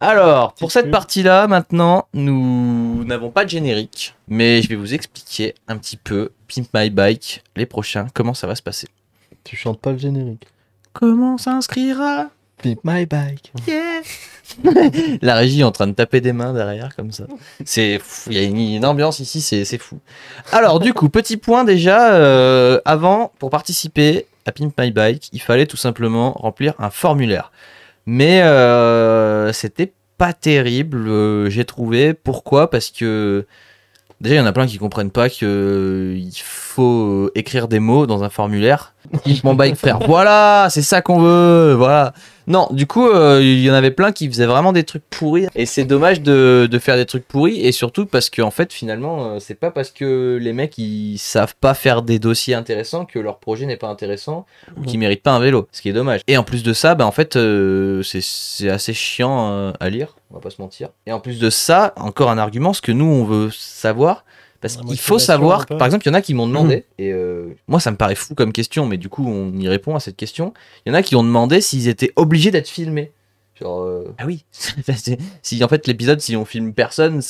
Alors, pour cette partie-là, maintenant, nous n'avons pas de générique, mais je vais vous expliquer un petit peu Pimp My Bike, les prochains, comment ça va se passer. Tu chantes pas le générique. Comment s'inscrira Pimp my bike. Yeah. La régie est en train de taper des mains derrière, comme ça. C'est fou, il y a une ambiance ici, c'est fou. Alors, du coup, petit point déjà, avant, pour participer à Pimp My Bike, il fallait tout simplement remplir un formulaire. Mais c'était pas terrible, j'ai trouvé. Pourquoi ? Parce que déjà, il y en a plein qui comprennent pas que il faut écrire des mots dans un formulaire. Pimp mon bike, frère. Voilà, c'est ça qu'on veut. Voilà. Non, du coup, il y en avait plein qui faisaient vraiment des trucs pourris. Et c'est dommage de faire des trucs pourris. Et surtout parce que, en fait, finalement, c'est pas parce que les mecs ils savent pas faire des dossiers intéressants que leur projet n'est pas intéressant ou qu'ils méritent pas un vélo. Ce qui est dommage. Et en plus de ça, bah, en fait, c'est assez chiant à lire. On va pas se mentir. Et en plus de ça, encore un argument, ce que nous on veut savoir. Parce qu'il faut savoir, par exemple, il y en a qui m'ont demandé, et moi ça me paraît fou comme question, mais du coup on y répond à cette question. Il y en a qui ont demandé s'ils étaient obligés d'être filmés. Genre, ah oui, si en fait l'épisode, si on filme personne,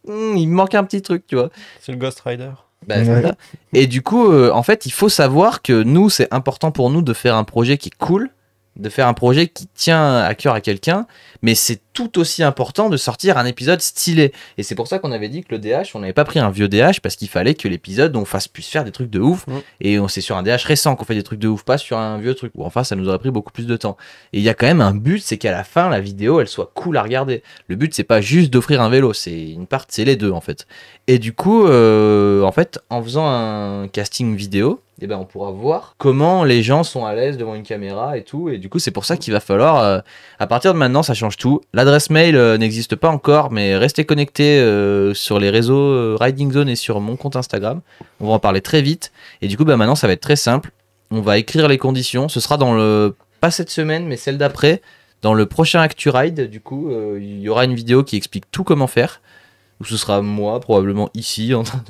il me manque un petit truc, tu vois. C'est le Ghost Rider. Bah, c'est ça. Et du coup, en fait, il faut savoir que nous, c'est important pour nous de faire un projet qui est cool, de faire un projet qui tient à cœur à quelqu'un, mais c'est tout aussi important de sortir un épisode stylé. Et c'est pour ça qu'on avait dit que le DH, on n'avait pas pris un vieux DH, parce qu'il fallait que l'épisode, puisse faire des trucs de ouf. Et c'est sur un DH récent qu'on fait des trucs de ouf, pas sur un vieux truc. Ou enfin, ça nous aurait pris beaucoup plus de temps. Et il y a quand même un but, c'est qu'à la fin, la vidéo, elle soit cool à regarder. Le but, c'est pas juste d'offrir un vélo, c'est c'est les deux, en fait. Et du coup, en fait, en faisant un casting vidéo, eh ben, on pourra voir comment les gens sont à l'aise devant une caméra et tout. Et du coup, c'est pour ça qu'il va falloir, à partir de maintenant, ça change tout. L'adresse mail n'existe pas encore, mais restez connectés sur les réseaux Riding Zone et sur mon compte Instagram. On va en parler très vite. Et du coup, bah, maintenant, ça va être très simple. On va écrire les conditions. Ce sera pas cette semaine, mais celle d'après. Dans le prochain Actu Ride, du coup, il y aura une vidéo qui explique tout comment faire. Ou ce sera moi, probablement ici, en train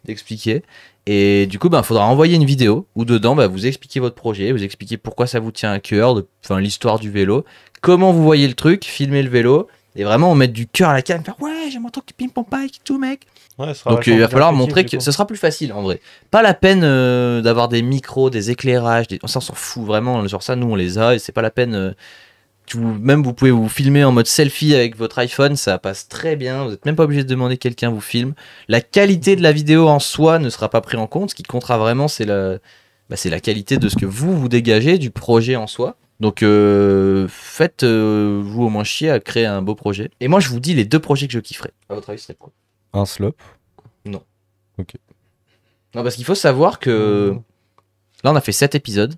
d'expliquer. Et du coup, il faudra envoyer une vidéo où dedans, vous expliquez votre projet, vous expliquez pourquoi ça vous tient à cœur, l'histoire du vélo, comment vous voyez le truc, filmer le vélo, et vraiment on met du cœur à la canne, faire ouais, j'aimerais trop que tu pimpes ton bike et tout, mec. Ouais, donc il va falloir montrer que ce sera plus facile en vrai. Pas la peine d'avoir des micros, des éclairages, ça on s'en fout vraiment, sur ça nous on les a et c'est pas la peine. Même vous pouvez vous filmer en mode selfie avec votre iPhone, ça passe très bien, vous n'êtes même pas obligé de demander que quelqu'un vous filme. La qualité de la vidéo en soi ne sera pas pris en compte, ce qui comptera vraiment c'est la qualité de ce que vous dégagez du projet en soi. Donc faites vous au moins chier à créer un beau projet. Et moi je vous dis les 2 projets que je kifferais. À votre avis, ce serait quoi ? Un slope. Non. Ok. Non, parce qu'il faut savoir que là on a fait 7 épisodes,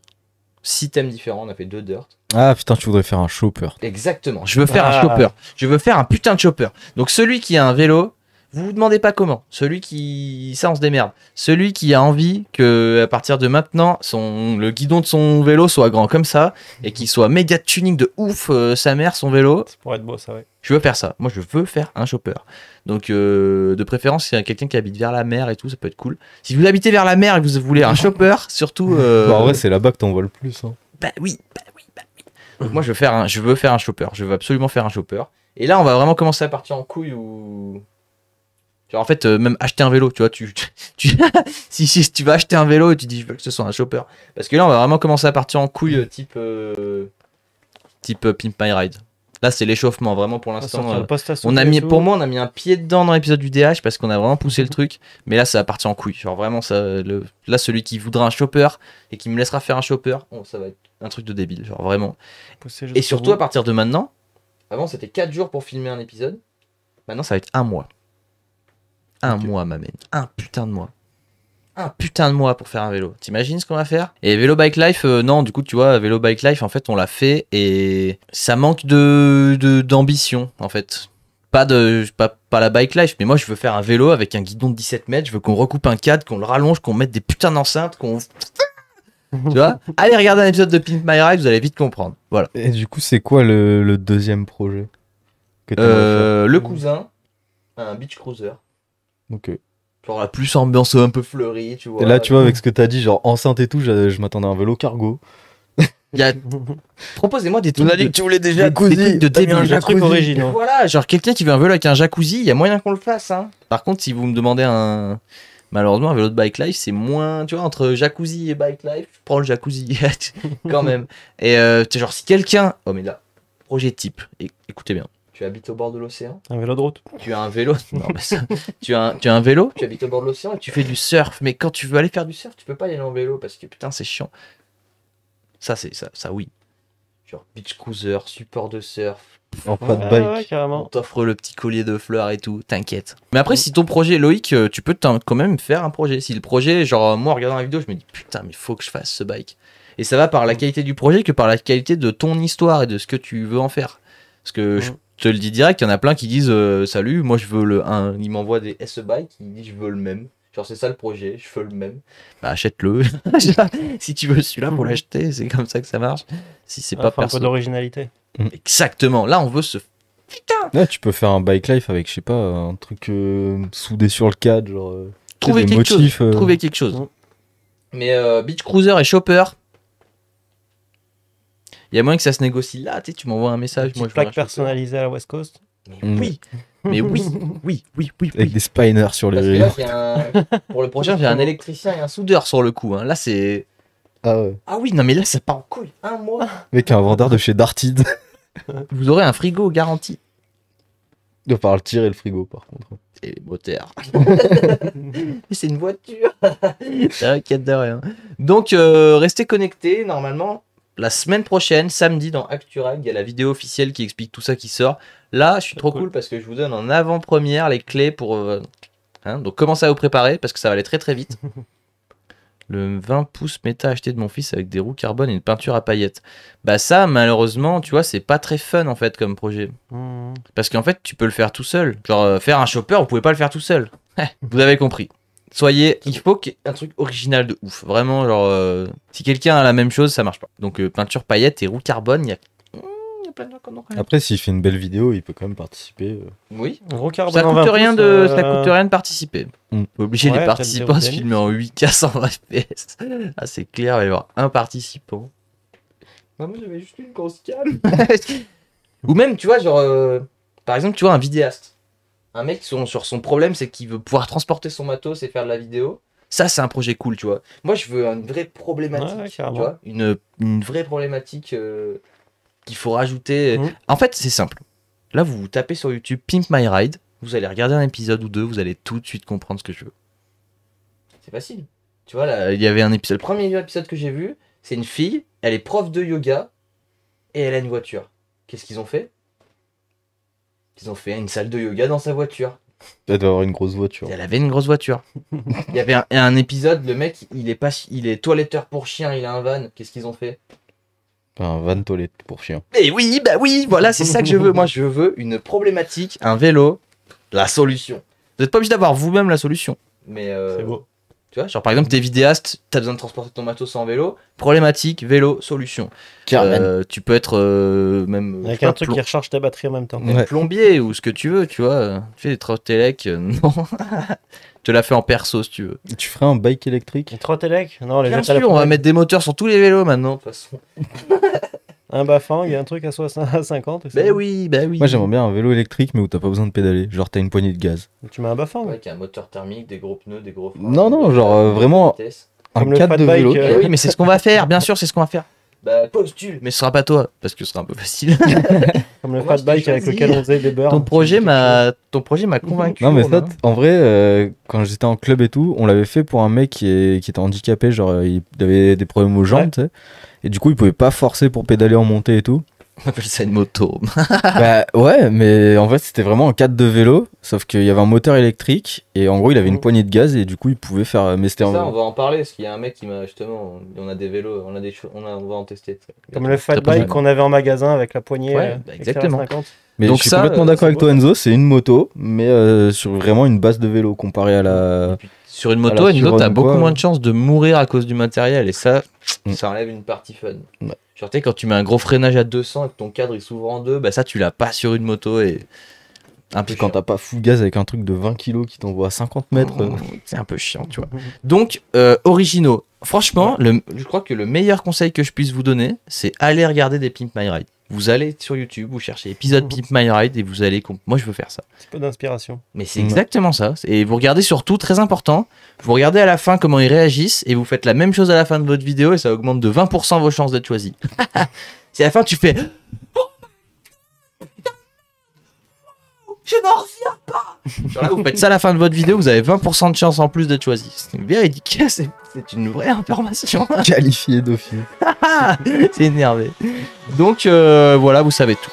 6 thèmes différents, on a fait 2 dirt. Ah putain, tu voudrais faire un chopper. Exactement, je veux faire un chopper. Je veux faire un putain de chopper. Donc celui qui a un vélo, vous vous demandez pas comment. Ça on se démerde. Celui qui a envie que à partir de maintenant, le guidon de son vélo soit grand comme ça et qu'il soit méga tuning de ouf sa mère son vélo. Ça pourrait être beau ça, ouais. Je veux faire ça. Moi je veux faire un chopper. Donc de préférence s'il y a quelqu'un qui habite vers la mer et tout, ça peut être cool. Si vous habitez vers la mer et que vous voulez un chopper, surtout. En vrai c'est là-bas que t'en vois le plus. Hein. Bah oui. Donc moi je veux faire un chopper. Je veux absolument faire un chopper. Et là on va vraiment commencer à partir en couille ou. Genre en fait, même acheter un vélo, tu vois, si tu vas acheter un vélo et tu dis je veux que ce soit un chopper. Parce que là, on va vraiment commencer à partir en couille type Pimp My Ride. Là, c'est l'échauffement, vraiment pour l'instant. Pour moi, on a mis un pied dedans dans l'épisode du DH parce qu'on a vraiment poussé le truc. Mais là, ça va partir en couille. Genre vraiment, là, celui qui voudra un chopper et qui me laissera faire un chopper, ça va être un truc de débile, genre vraiment. Et surtout, à partir de maintenant, avant c'était 4 jours pour filmer un épisode. Maintenant, ça va être 1 mois. Un mois, ma mène. Un putain de mois. Un putain de mois pour faire un vélo. T'imagines ce qu'on va faire ? Et Vélo Bike Life, non, du coup, tu vois, Vélo Bike Life, en fait, on l'a fait et ça manque d'ambition, en fait. Pas la Bike Life, mais moi, je veux faire un vélo avec un guidon de 17 mètres. Je veux qu'on recoupe un cadre, qu'on le rallonge, qu'on mette des putains d'enceintes, qu'on. Tu vois ? Allez regarder un épisode de Pimp My Ride, vous allez vite comprendre. Voilà. Et du coup, c'est quoi le deuxième projet que le cousin, un beach cruiser. Ok. Genre la plus ambiance un peu fleurie, tu vois. Et là, tu vois, avec ce que t'as dit, genre enceinte et tout, je m'attendais à un vélo cargo. Il y a... Proposez-moi des Tu nous trucs as dit de... que tu voulais des des jacuzzi. trucs de T'as mis un débile. Des trucs jacuzzi. originaux. Voilà, genre quelqu'un qui veut un vélo avec un jacuzzi, il y a moyen qu'on le fasse. Hein. Par contre, si vous me demandez un... Malheureusement, un vélo de bike life, c'est moins... Tu vois, entre jacuzzi et bike life, je prends le jacuzzi quand même. Et tu sais, genre, si quelqu'un... Oh, mais là, projet type. Écoutez bien. Tu habites au bord de l'océan. Un vélo de route. Tu as un vélo. Non, mais ça... tu as un vélo, tu habites au bord de l'océan et tu fais du surf. Mais quand tu veux aller faire du surf, tu peux pas y aller en vélo parce que putain, c'est chiant. Ça, c'est ça, oui. Genre beach cruiser, support de surf. En pas de Ouais, bike. ouais, On carrément. t'offre le petit collier de fleurs et tout, t'inquiète. Mais après, si ton projet, Loïc, tu peux quand même faire un projet. Si le projet, genre, moi, en regardant la vidéo, je me dis putain, mais faut que je fasse ce bike. Et ça va par la qualité du projet que par la qualité de ton histoire et de ce que tu veux en faire. Parce que je te le dis direct, il y en a plein qui disent salut, moi je veux le 1. Ils m'envoient des SE bike, ils disent je veux le même. Genre, c'est ça le projet, je veux le même. Bah, achète-le. Si tu veux celui-là, pour l'acheter, c'est comme ça que ça marche. Si c'est pas Enfin, un peu perso. d'originalité. Exactement. Là, on veut se. Ouais, tu peux faire un bike life avec, je sais pas, un truc soudé sur le cadre, genre. Trouver des quelque motifs, chose. Trouver quelque chose. Mm. Mais Beach Cruiser et Chopper, il y a moyen que ça se négocie là. Tu m'envoies un message. Petite Moi, je veux plaque un Chopper. personnalisée à la West Coast. Mm. Oui. Mais oui. Oui. Avec des spiners sur Parce que les là, pour le prochain, j'ai un électricien et un soudeur sur le coup. Hein. Là, c'est. Ah ouais. Ah oui, non, mais là, ça part en couille. Un mois. Mec, un vendeur de chez Dartid. Vous aurez un frigo garanti. Il va falloir le tirer le frigo par contre. Et les moteurs. Mais c'est une voiture. T'inquiète de rien. Donc, restez connectés. Normalement, la semaine prochaine, samedi, dans ActuRag, il y a la vidéo officielle qui explique tout ça qui sort. Là, je suis trop cool parce que je vous donne en avant-première les clés pour... donc, commencez à vous préparer parce que ça va aller très très vite. Le 20 pouces méta acheté de mon fils avec des roues carbone et une peinture à paillettes. Bah ça, malheureusement, tu vois, c'est pas très fun en fait comme projet. Mmh. Parce qu'en fait, tu peux le faire tout seul. Genre, faire un chopper, vous pouvez pas le faire tout seul. Vous avez compris. Il faut qu'il y ait un truc original de ouf. Vraiment, genre, si quelqu'un a la même chose, ça marche pas. Donc, peinture paillettes et roue carbone, il y a plein de gens qui en ont rien. Après, s'il fait une belle vidéo, il peut quand même participer. Oui. Gros carbone Ça en coûte 20 rien pouces, ça coûte rien de participer. Mm. Faut obliger Ouais, les peut-être participants à se des filmer en 8K 120 FPS. Ah, c'est clair, il va y avoir un participant. Non, moi j'avais juste une grosse cam. Ou même, tu vois, genre, par exemple, tu vois, un vidéaste. Un mec sur son problème, c'est qu'il veut pouvoir transporter son matos et faire de la vidéo. Ça, c'est un projet cool, tu vois. Moi, je veux une vraie problématique, Ouais, tu carrément. vois. Une vraie problématique qu'il faut rajouter. Mhm. En fait, c'est simple. Là, vous tapez sur YouTube Pimp My Ride. Vous allez regarder un épisode ou deux, vous allez tout de suite comprendre ce que je veux. C'est facile. Tu vois, là, il y avait un épisode. Le premier épisode que j'ai vu, c'est une fille, elle est prof de yoga et elle a une voiture. Qu'est-ce qu'ils ont fait? Ils ont fait une salle de yoga dans sa voiture. Elle doit avoir une grosse voiture. Et elle avait une grosse voiture. Il y avait un épisode, le mec, il est toiletteur pour chien, il a un van. Qu'est-ce qu'ils ont fait? Un van toilette pour chien. Et oui, bah oui, voilà, c'est ça que je veux. Moi, je veux une problématique, un vélo, la solution. Vous n'êtes pas obligé d'avoir vous-même la solution. Mais C'est beau. tu vois, genre par exemple, t'es vidéaste, t'as besoin de transporter ton matos en vélo, problématique, vélo, solution. Tu peux être même je Avec sais pas, un truc qui recharge ta batterie en même temps. même Ouais. plombier ou ce que tu veux, tu vois. Tu fais des trottelec, non. Je te la fais en perso si tu veux. Tu ferais un bike électrique? Une trottelec? Non, les Bien jette à la sûr, on va poubelle. mettre des moteurs sur tous les vélos maintenant, de toute façon. Un Bafang, il y a un truc à 50. et c'est Ben bon. oui, ben oui. Moi, j'aimerais bien un vélo électrique, mais où t'as pas besoin de pédaler. Genre, t'as une poignée de gaz. Tu mets un Bafang. Ouais, qui a un moteur thermique, des gros pneus, des gros freins. Non, non, genre, vraiment- Vitesse. Un Comme le cadre fat de bike, vélo. euh, Eh oui, mais c'est ce qu'on va faire, bien sûr, c'est ce qu'on va faire. Bah, postule. Mais ce sera pas toi, parce que ce sera un peu facile. Comme le Moi, fat je t'ai bike avec choisi. lequel on faisait des beurres. Ton projet m'a convaincu. Non, mais ça, Romain. en vrai, quand j'étais en club et tout, on l'avait fait pour un mec qui était handicapé. Genre, il avait des problèmes aux jambes, Ouais. tu sais. Et du coup, il pouvait pas forcer pour pédaler en montée et tout. On appelle ça une moto. Bah ouais, mais en fait, c'était vraiment un cadre de vélo. Sauf qu'il y avait un moteur électrique. Et en gros, il avait une Mhm. poignée de gaz. Et du coup, il pouvait faire. Mais c'était Ça, on en. va en parler, parce qu'il y a un mec qui m'a justement. On a des vélos, on a des choses, on va en tester. Comme le fat Très bike prochainement. qu'on avait en magasin avec la poignée. Ouais, bah, exactement. XR50. Mais Donc je suis ça, complètement d'accord c'est avec beau, toi, Enzo. C'est une moto, mais sur vraiment une base de vélo comparé à la. Sur une À moto, la Enzo, t'as Suron, beaucoup quoi. moins de chances de mourir à cause du matériel, et ça, Mm. ça enlève une partie fun. Ouais. Genre, tu sais, quand tu mets un gros freinage à 200 et que ton cadre il s'ouvre en deux, bah ça, tu l'as pas sur une moto, et un peu Puis quand chiant. t'as pas full gaz avec un truc de 20 kilos qui t'envoie à 50 mètres. C'est un peu chiant, tu vois. Donc, originaux. Franchement, je crois que le meilleur conseil que je puisse vous donner, c'est aller regarder des Pimp My Ride. Vous allez sur YouTube, vous cherchez épisode Pimp My Ride et vous allez... Moi, je veux faire ça. Un petit peu d'inspiration. Mais c'est exactement ça. Et vous regardez surtout, très important, vous regardez à la fin comment ils réagissent et vous faites la même chose à la fin de votre vidéo et ça augmente de 20% vos chances d'être choisi. Si à la fin tu fais... Je n'en reviens pas. Genre là, vous faites ça à la fin de votre vidéo, vous avez 20% de chance en plus d'être choisi. C'est véridique, c'est une vraie information. Qualifié d'office. C'est énervé. Donc voilà, vous savez tout.